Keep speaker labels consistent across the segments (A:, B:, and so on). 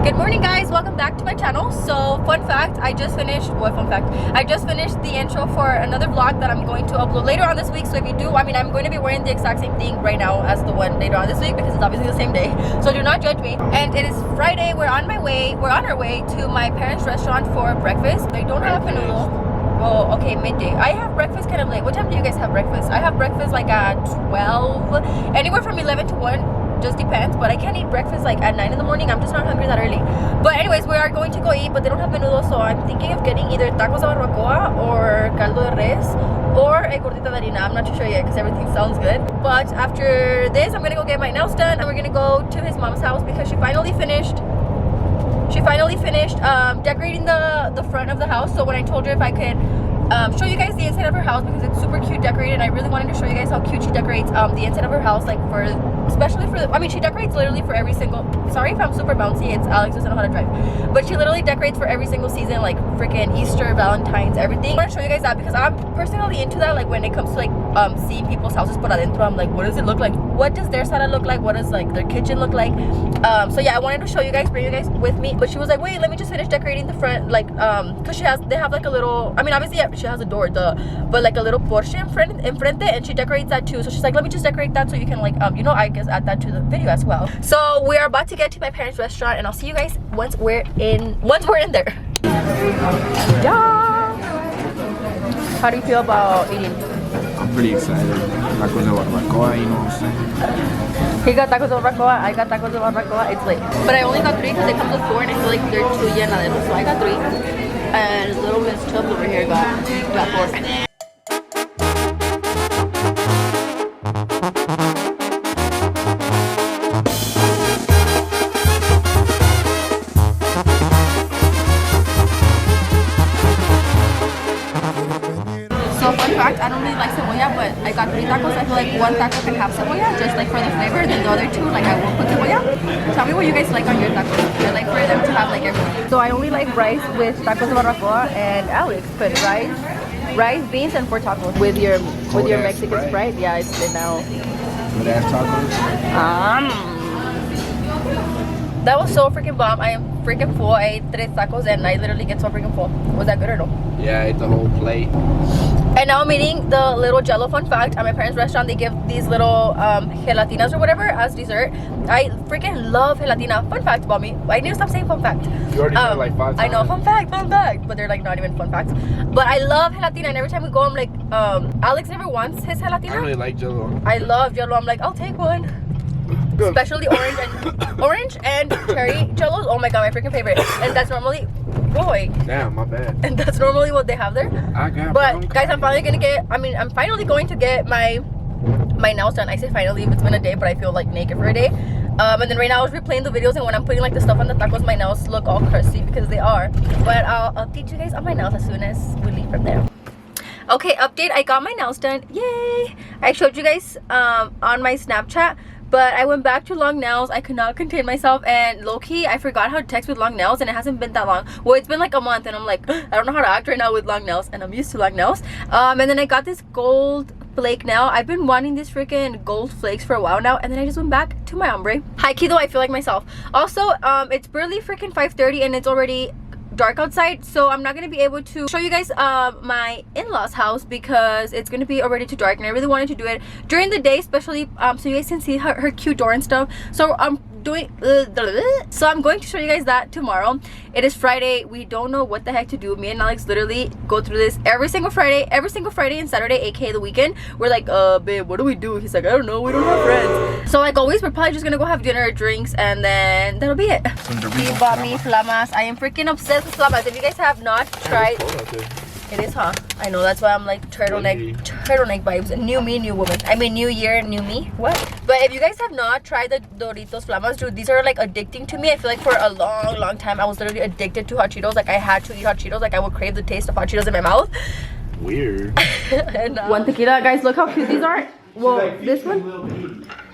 A: Good morning, guys. Welcome back to my channel. So fun fact, I just finished the intro for another vlog that I'm going to upload later on this week. So if you do, I'm going to be wearing the exact same thing right now as the one later on this week because it's obviously the same day, so do not judge me. And it is Friday. We're on our way to my parents' restaurant for breakfast. They don't have a noodle. Oh, okay, midday. I have breakfast kind of late. What time do you guys have breakfast? I have breakfast like at 12, anywhere from 11 to 1. Just depends, but I can't eat breakfast like at 9 in the morning. I'm just not hungry that early. But anyways, we are going to go eat, but they don't have menudo, so I'm thinking of getting either tacos de barbacoa or caldo de res or a gordita de harina. I'm not too sure yet because everything sounds good. But after this, I'm gonna go get my nails done and we're gonna go to his mom's house because she finally finished decorating the front of the house. So when I told her if I could show you guys the inside of her house because it's super cute decorated, and I really wanted to show you guys how cute she decorates the inside of her house, like especially for she decorates literally for every single, sorry if I'm super bouncy, it's Alex doesn't know how to drive, but she literally decorates for every single season, like freaking Easter, Valentine's, everything. I want to show you guys that because I'm personally into that. Like when it comes to like seeing people's houses por adentro, I'm like, what does it look like? What does their sala look like? What does like their kitchen look like? So yeah, I wanted to show you guys, bring you guys with me, but she was like, wait, let me just finish decorating the front, like because they have like a little, obviously yeah, she has a door, but like a little porche in frente, and she decorates that too. So she's like, let me just decorate that so you can like I guess add that to the video as well. So we are about to get to my parents' restaurant, and I'll see you guys once we're in there. Yeah. How do you feel about eating?
B: I'm pretty excited. Tacos de barbacoa, you know what I'm saying?
A: He got tacos de barbacoa, I got tacos de barbacoa. It's late, but I only got 3 because they come with 4 and I feel like they're too llenaderos, so I got 3. And little Miss Chubb over here got 4. So fun fact, I don't really like cebolla, but I got 3 tacos. I feel like 1 taco can have cebolla just like for the flavor, and then the other 2 like I won't put cebolla. Tell me what you guys like on your tacos. I like for them to have like everything. So I only like rice with tacos de barbacoa, and Alex put rice, beans, and 4 tacos with your Mexican Sprite. Yeah, it's good now.
B: Good ass tacos.
A: That was so freaking bomb. I am freaking full. I ate 3 tacos and I literally get so freaking full. Was that good or no?
B: Yeah, I ate the whole plate.
A: And now I'm eating the little jello. Fun fact, at my parents' restaurant they give these little gelatinas or whatever as dessert. I freaking love gelatina. Fun fact about me, I need to stop saying fun fact.
B: You already said it like 5 times.
A: I know, fun fact, but they're like not even fun facts. But I love gelatina, and every time we go I'm like, Alex never wants his gelatina.
B: I really like jello.
A: I love jello. I'm like, I'll take one.
B: Good.
A: Especially orange and cherry jellos. Oh my god, my freaking favorite. And that's normally,
B: Damn, my bad.
A: and that's normally what they have there.
B: I got
A: But guys, I'm finally going to get my nails done. I say finally, it's been a day, but I feel like naked for a day. And then right now I was replaying the videos, and when I'm putting like the stuff on the tacos, my nails look all crusty because they are. But I'll update you guys on my nails as soon as we leave from there. Okay, update, I got my nails done. Yay! I showed you guys on my Snapchat, but I went back to long nails. I could not contain myself, and low-key I forgot how to text with long nails, and it hasn't been that long. Well, it's been like a month, and I'm like, I don't know how to act right now with long nails, and I'm used to long nails. And then I got this gold flake nail. I've been wanting these freaking gold flakes for a while now, and then I just went back to my ombre. High-key though, I feel like myself. Also, it's barely freaking 5:30 and it's already dark outside, so I'm not gonna be able to show you guys my in-laws house because it's gonna be already too dark, and I really wanted to do it during the day, especially so you guys can see her cute door and stuff. So I'm going to show you guys that tomorrow. It is Friday. We don't know what the heck to do. Me and Alex literally go through this every single Friday and Saturday, aka the weekend. We're like, babe, what do we do? He's like, I don't know, we don't have friends. So like always, we're probably just gonna go have dinner, drinks, and then that'll be it. He bought me flamas. I am freaking obsessed with flamas. If you guys have not tried, it is, huh? I know, that's why I'm like turtleneck vibes. New me, new woman. I mean, new year, new me. What? But if you guys have not tried the Doritos Flamas, dude, these are like addicting to me. I feel like for a long time I was literally addicted to hot Cheetos. Like I had to eat hot Cheetos. Like I would crave the taste of hot Cheetos in my mouth.
B: Weird.
A: And, 1 tequila, guys. Look how cute these are. Well,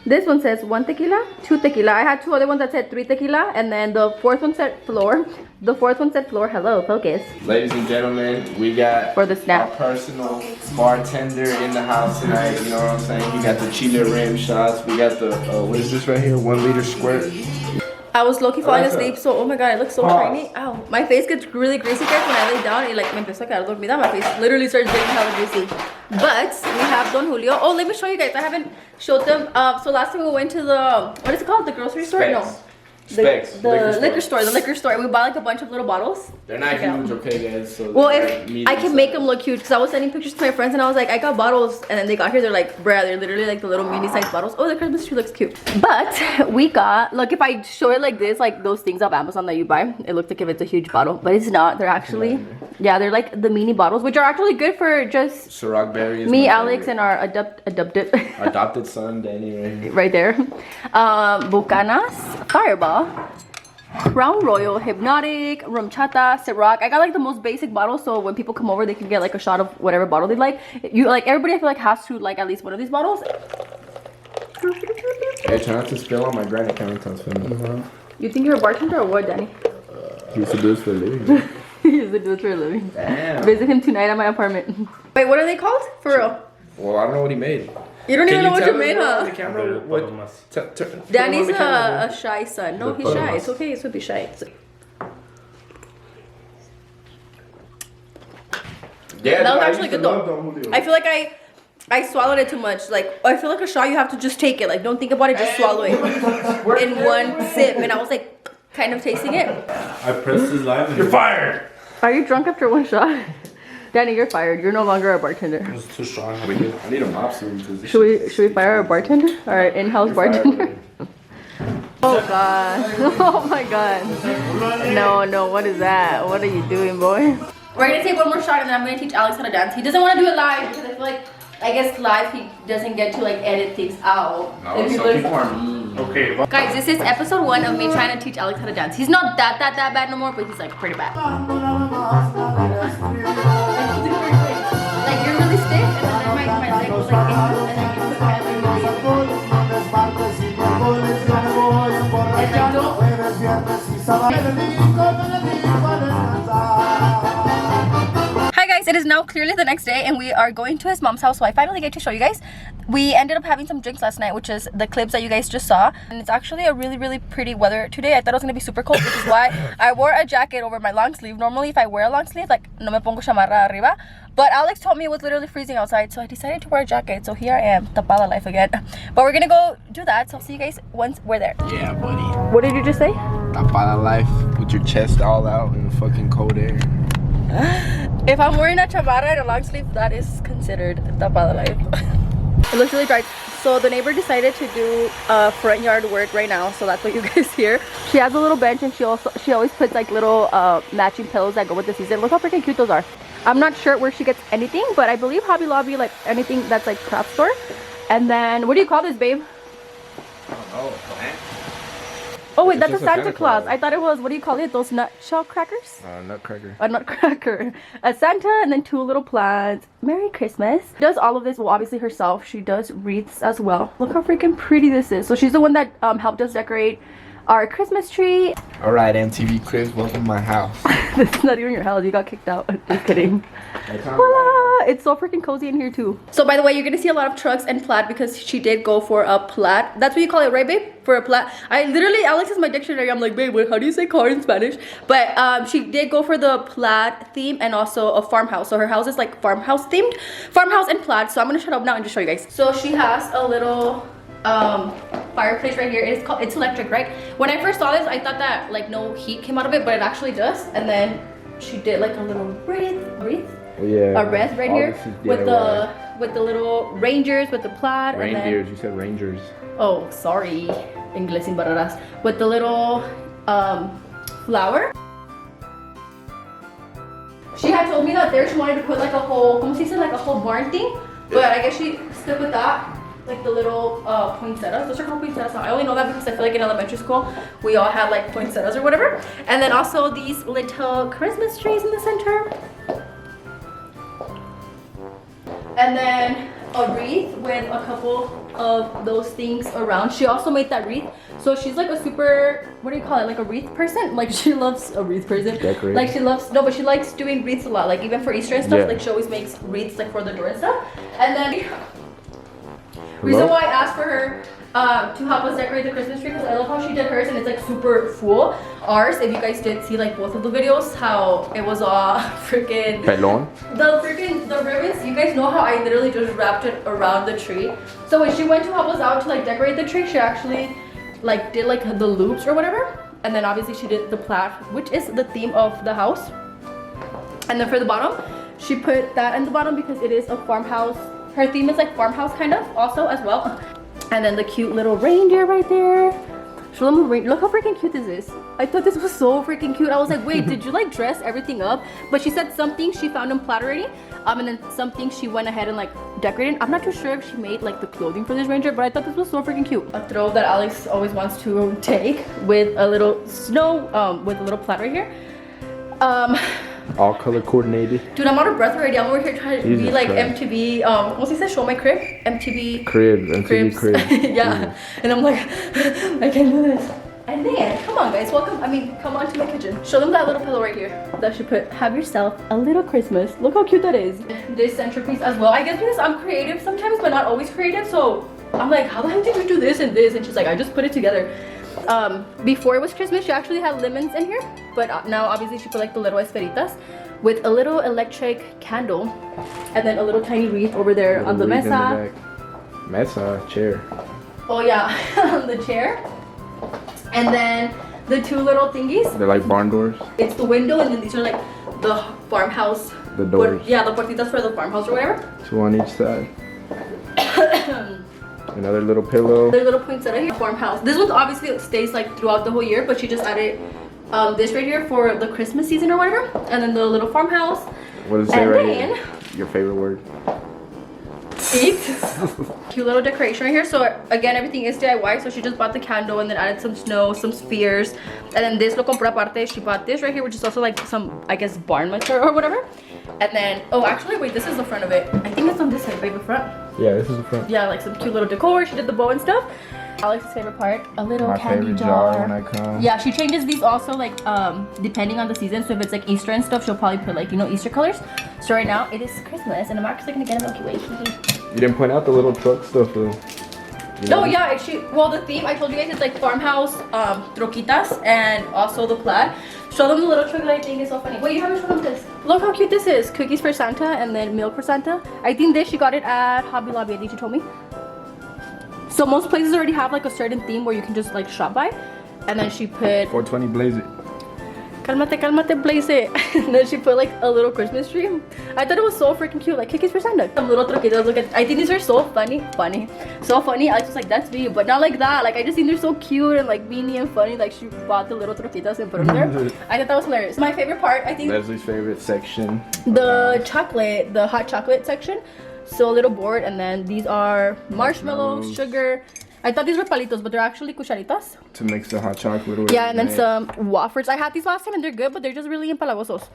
A: this one says 1 tequila, 2 tequila. I had 2 other ones that said 3 tequila, and then the 4th one said floor. The 4th one said floor. Hello, focus.
B: Ladies and gentlemen, we got
A: for the snap
B: our personal bartender in the house tonight. You know what I'm saying? We got the Chile rim shots. We got the what is this right here? 1 liter squirt.
A: I was low-key falling asleep, so oh my god, I look so tiny. Ow. My face gets really greasy, guys, when I lay down. It like me empezó a quedar dormida. My face literally starts getting hella greasy. But we have Don Julio. Oh, let me show you guys. I haven't showed them. So last time we went to the, what is it called? The grocery store? No. The liquor store. The liquor store. We bought like a bunch of little bottles.
B: They're not huge, okay, guys. So
A: well, if I can make them look huge, because I was sending pictures to my friends and I was like, I got bottles, and then they got here. They're like, bruh, they're literally like the little mini-sized bottles. Oh, the Christmas tree looks cute. But we got, look, if I show it like this, like those things off Amazon that you buy, it looks like if it's a huge bottle, but it's not. They're actually, yeah, they're like the mini bottles, which are actually good for just
B: Ciroc berries.
A: Me, Alex, and our adopted
B: son, Danny,
A: right there. Bucanas, Fireball, Crown Royal, Hypnotic, Rum Chata, Ciroc. I got like the most basic bottle, so when people come over, they can get like a shot of whatever bottle they like. You like everybody, I feel like has to like at least one of these bottles.
B: Hey, try not to spill on my granite countertops for me.
A: You think you're a bartender or what, Danny?
B: He used to do this for a living.
A: He used to do it for a living.
B: Damn.
A: Visit him tonight at my apartment. Wait, what are they called? For real?
B: Well, I don't know what he made.
A: You don't even know what you made, huh?
B: On the camera, what?
A: Danny's a shy son. No, he's shy. It's okay. It's to be shy.
B: Yeah,
A: that was actually good though. I feel like I swallowed it too much. Like, I feel like a shot, you have to just take it. Like, don't think about it, just swallow it in one sip. And I was like, kind of tasting it.
C: I pressed his live.
B: You're fired.
A: Are you drunk after one shot? Danny, you're fired. You're no longer a bartender.
C: It was too strong.
B: I need a mop soon.
A: Should we fire our bartender? Our in-house bartender? Oh god. Oh my god. No, what is that? What are you doing, boy? We're gonna take one more shot and then I'm gonna teach Alex how to dance. He doesn't want to do it live because I feel like, I guess live he doesn't get to like edit things out.
B: No, some people are mean.
C: Okay.
A: Guys, this is episode 1 of me trying to teach Alex how to dance. He's not that bad no more, but he's like pretty bad. Like you're really stiff, and then my leg was like in, and then you put kind of like Hi guys, it is now clearly the next day and we are going to his mom's house, so I finally get to show you guys. We ended up having some drinks last night, which is the clips that you guys just saw, and it's actually a really pretty weather today. I thought it was gonna be super cold, which is why I wore a jacket over my long sleeve. Normally if I wear a long sleeve, like no me pongo chamarra arriba, but Alex told me it was literally freezing outside, so I decided to wear a jacket. So here I am, tapada life again. But we're gonna go do that, so I'll see you guys once we're there.
B: Yeah, buddy.
A: What did you just say?
B: Tapada life with your chest all out in the fucking cold air.
A: If I'm wearing a chamarra and a long sleeve, that is considered tapada life. It looks really dry. So the neighbor decided to do front yard work right now, so that's what you guys hear. She has a little bench and she always puts like little matching pillows that go with the season. Look how freaking cute those are. I'm not sure where she gets anything, but I believe Hobby Lobby, like anything that's like craft store. And then what do you call this, babe?
B: I don't know.
A: Oh wait, that's a Santa Claus. I thought it was, what do you call it? Those nutshell crackers?
B: Nutcracker.
A: A nutcracker. A Santa and then 2 little plants. Merry Christmas. She does all of this, well obviously herself. She does wreaths as well. Look how freaking pretty this is. So she's the one that helped us decorate our Christmas tree.
B: Alright, MTV Cribs, welcome to my house.
A: This is not even your house. You got kicked out. Just kidding. Voila! It's so freaking cozy in here too. So by the way, you're gonna see a lot of trucks and plaid because she did go for a plaid. That's what you call it, right, babe? For a plaid. I literally, Alex is my dictionary. I'm like, babe, how do you say car in Spanish? But she did go for the plaid theme and also a farmhouse. So her house is like farmhouse themed. Farmhouse and plaid. So I'm gonna shut up now and just show you guys. So she has a little fireplace right here. It's electric, right? When I first saw this, I thought that like no heat came out of it, but it actually does. And then she did like a little wreath,
B: Yeah.
A: a wreath right here with the little rangers, with the plaid.
B: Reindeers, you said rangers.
A: Oh, sorry, English sin barreras. With the little flower. She had told me that there she wanted to put like a whole, como se dice, like a whole barn thing, but I guess she stuck with that. Like the little poinsettias. Those are called poinsettias. I only know that because I feel like in elementary school we all had like poinsettias or whatever. And then also these little Christmas trees in the center. And then a wreath with a couple of those things around. She also made that wreath. So she's like a super, what do you call it? Like a wreath person? Like she loves a wreath person.
B: Decorate.
A: Like she loves, no, but she likes doing wreaths a lot. Like even for Easter and stuff,
B: Yeah.
A: like she always makes wreaths like for the door and stuff. And then Reason why I asked for her to help us decorate the Christmas tree because I love how she did hers and it's like super full. Ours, if you guys did see like both of the videos, how it was all freaking
B: pelon.
A: The ribbons. You guys know how I literally just wrapped it around the tree. So when she went to help us out to like decorate the tree, she actually like did like the loops or whatever. And then obviously she did the plaid, which is the theme of the house. And then for the bottom, she put that in the bottom because it is a farmhouse. Her theme is like farmhouse kind of also as well. And then the cute little reindeer right there. Show them the reindeer. Look how freaking cute this is. I thought this was so freaking cute. I was like, wait, did you like dress everything up? But she said something she found in plaid already. And then something she went ahead and like decorated. I'm not too sure if she made like the clothing for this reindeer, but I thought this was so freaking cute. A throw that Alex always wants to take with a little snow, with a little plaid right here.
B: All color coordinated.
A: Dude, I'm out of breath already. I'm over here trying to be like
B: Christ.
A: MTV, what's he said? Show my crib? MTV
B: MTV crib.
A: yeah. And I'm like, I can't do this. And then, come on guys, welcome, come on to my kitchen. Show them that little pillow right here that she put, have yourself a little Christmas. Look how cute that is. This centerpiece as well. I guess because I'm creative sometimes, but not always creative. So I'm like, how the heck did you do this and this? And she's like, I just put it together. Before it was Christmas, she actually had lemons in here. But now obviously she put like the little esferitas with a little electric candle. And then a little tiny wreath over there on the mesa.
B: Mesa, chair.
A: Oh yeah, on the chair. And then the two little thingies.
B: They're like barn doors.
A: It's the window, and then these are like the farmhouse.
B: The doors.
A: Yeah, the puertitas for the farmhouse or whatever.
B: Two on each side. Another little pillow.
A: The little poinsettia here. Farmhouse. This one obviously stays like throughout the whole year, but she just added this right here for the Christmas season or whatever. And then the little farmhouse.
B: What does it say right here? Your favorite word.
A: Eat. Cute little decoration right here. So again, everything is DIY. So she just bought the candle and then added some snow, some spheres, and then this lo compró aparte. She bought this right here, which is also like some, I guess, barn material or whatever. And then, oh, actually, wait, this is the front of it. I think it's on this side, baby, front.
B: Yeah, this is the front.
A: Yeah, like some cute little decor. She did the bow and stuff. Alex's favorite part, a little
B: My
A: candy
B: favorite
A: jar.
B: when I come.
A: Yeah, she changes these also like depending on the season. So if it's like Easter and stuff, she'll probably put like, you know, Easter colors. So right now it is Christmas and I'm actually gonna get a Milky Way.
B: You didn't point out the little truck stuff though.
A: No, yeah, well, the theme I told you guys is like farmhouse, troquitas, and also the plaid. Show them the little truck that I think is so funny. Wait, you haven't shown them this. Look how cute this is. Cookies for Santa and then milk for Santa. I think this she got it at Hobby Lobby. I think she told me. So most places already have like a certain theme where you can just like shop by. And then she put
B: 420 blaze it.
A: Calmate, calmate, blaze it. And then she put like a little Christmas tree. I thought it was so freaking cute, like cookies for Santa. Some little troquitas, look at, I think these are so funny. So funny. I was just like, that's me, but not like that. Like I just think they're so cute and like beanie and funny. Like she bought the little troquitas and put them there. I thought that was hilarious. My favorite part, I think,
B: Leslie's favorite section.
A: the chocolate, the hot chocolate section. So a little board, and then these are marshmallows, sugar. I thought these were palitos, but they're actually cucharitas.
B: To mix the hot chocolate with.
A: Yeah, and then some wafers. I had these last time and they're good, but they're just really empalagosos.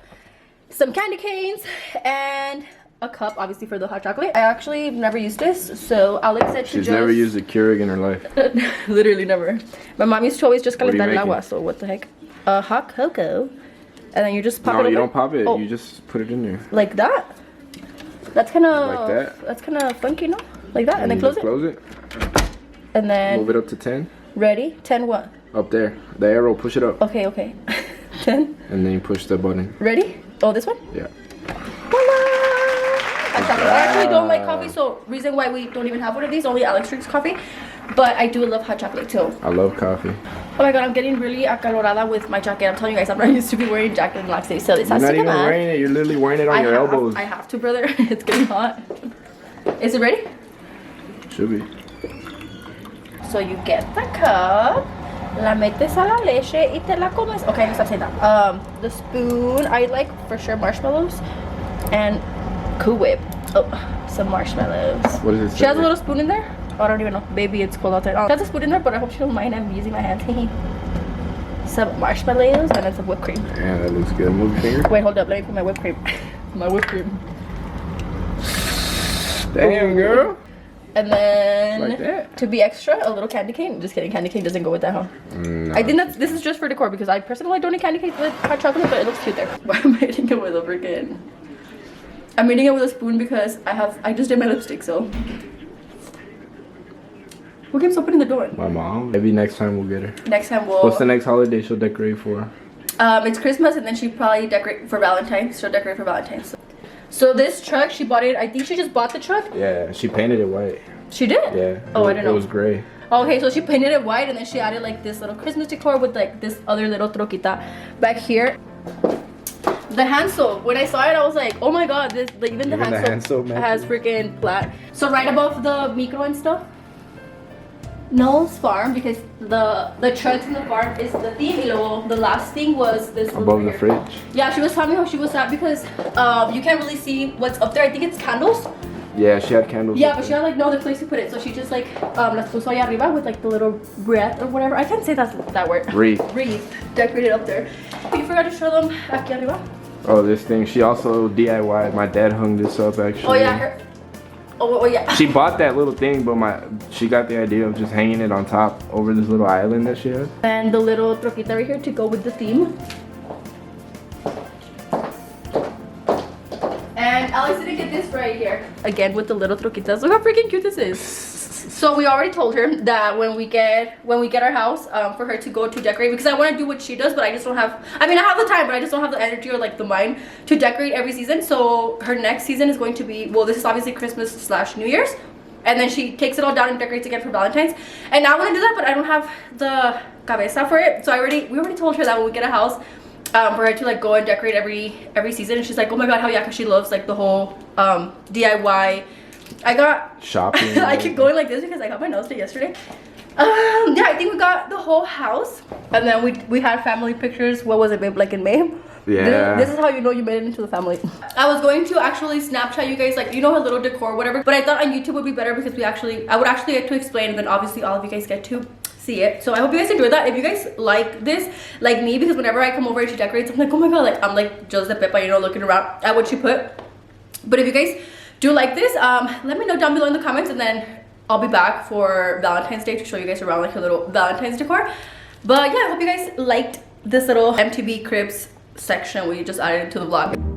A: Some candy canes and a cup, obviously, for the hot chocolate. I actually never used this, so Alex said
B: She's never used a Keurig in her life.
A: Literally never. My mom used to always just
B: What are you
A: calentar el agua,
B: making?
A: so what the heck? Hot cocoa. And then you just pop it
B: No,
A: open.
B: you don't pop it.
A: Oh,
B: You just put it in there.
A: like that? That's kind of
B: Like that?
A: That's kind of funky, no? Like that, and then
B: you
A: close
B: just
A: it.
B: Close it.
A: And then
B: Move it up to 10.
A: ready? 10 what?
B: Up there. The arrow. Push it up.
A: Okay, okay. 10.
B: And then you push the button.
A: Ready? Oh, this one?
B: Yeah.
A: Hot chocolate. I actually don't like coffee, so reason why we don't even have one of these, only Alex drinks coffee. But I do love hot chocolate too.
B: I love coffee.
A: Oh my god, I'm getting really acalorada with my jacket. I'm telling you guys, I'm not used to be wearing a jacket in Black City, so this
B: You're
A: has
B: not
A: to
B: even
A: come out.
B: wearing it. You're literally wearing it on your elbows.
A: I have to, brother. It's getting hot. Is it ready?
B: Should be.
A: So you get the cup, la metes a la leche y te la comes. Okay, let's stop saying that. The spoon, I like for sure marshmallows and Cool Whip. Oh, some marshmallows.
B: What is it?
A: She has a little spoon in there. Oh, I don't even know. Baby, it's cold out there. Oh, she has a spoon in there, but I hope she don't mind. I'm using my hands. Some marshmallows and then some whipped cream.
B: Yeah, that looks good. Move your finger.
A: Wait, hold up. Let me put my whipped cream. My whipped cream.
B: Damn, girl.
A: And then,
B: Like that.
A: to be extra, a little candy cane. Just kidding, candy cane doesn't go with that, huh?
B: No.
A: I think this is just for decor because I personally don't eat candy cane with hot chocolate, but it looks cute there. Why am I eating it with a freaking? I'm eating it with a spoon because I just did my lipstick, so. Who keeps opening the door?
B: My mom. Maybe next time we'll get her.
A: Next time we'll...
B: What's the next holiday she'll decorate for?
A: It's Christmas, and then she probably decorate for Valentine's. She'll decorate for Valentine's. So this truck, she bought it. I think she just bought the truck.
B: Yeah, she painted it white.
A: She did?
B: Yeah.
A: Oh, I didn't know.
B: It was gray.
A: Okay, so she painted it white, and then she added like this little Christmas decor with like this other little troquita back here. The hand soap, when I saw it, I was like, oh my god, this like, even the hand soap has freaking flat. So right above the micro and stuff, Noel's farm, because the trucks in the farm is the theme. The last thing was this
B: above the fridge.
A: Yeah, she was telling me how she was sad because you can't really see what's up there. I think it's candles.
B: Yeah, she had candles.
A: Yeah, but she had like no other place to put it, so she just like las puso allá arriba with like the little wreath or whatever. I can't say that word.
B: Wreath.
A: Wreath decorated up there. You forgot to show them aquí arriba.
B: Oh, this thing. She also DIY'd. My dad hung this up actually.
A: Oh yeah, oh yeah.
B: She bought that little thing, but she got the idea of just hanging it on top over this little island that she had.
A: And the little troquita right here to go with the theme. And Alex didn't get this right here. Again with the little troquitas. Look how freaking cute this is. So we already told her that when we get our house, for her to go to decorate, because I want to do what she does, but I just don't have, I mean I have the time, but I just don't have the energy or like the mind to decorate every season. So her next season is going to be, well, this is obviously Christmas / New Year's, and then she takes it all down and decorates again for Valentine's. And I want to do that, but I don't have the cabeza for it. So we already told her that when we get a house, for her to like go and decorate every season. And she's like, oh my god, how yeah, because she loves like the whole DIY. I got
B: shopping.
A: I keep going like this because I got my nails done yesterday. Yeah, I think we got the whole house, and then we had family pictures. What was it, babe? Like in May.
B: Yeah.
A: This is how you know you made it into the family. I was going to actually Snapchat you guys, like, you know, her little decor, whatever. But I thought on YouTube would be better because I would actually get to explain, and then obviously all of you guys get to see it. So I hope you guys enjoyed that. If you guys like this, like me, because whenever I come over and she decorates, I'm like, oh my god, like I'm like just the Pepa, you know, looking around at what she put. But if you guys do like this, let me know down below in the comments, and then I'll be back for Valentine's Day to show you guys around like her little Valentine's decor. But yeah, I hope you guys liked this little MTV Cribs section we just added into the vlog.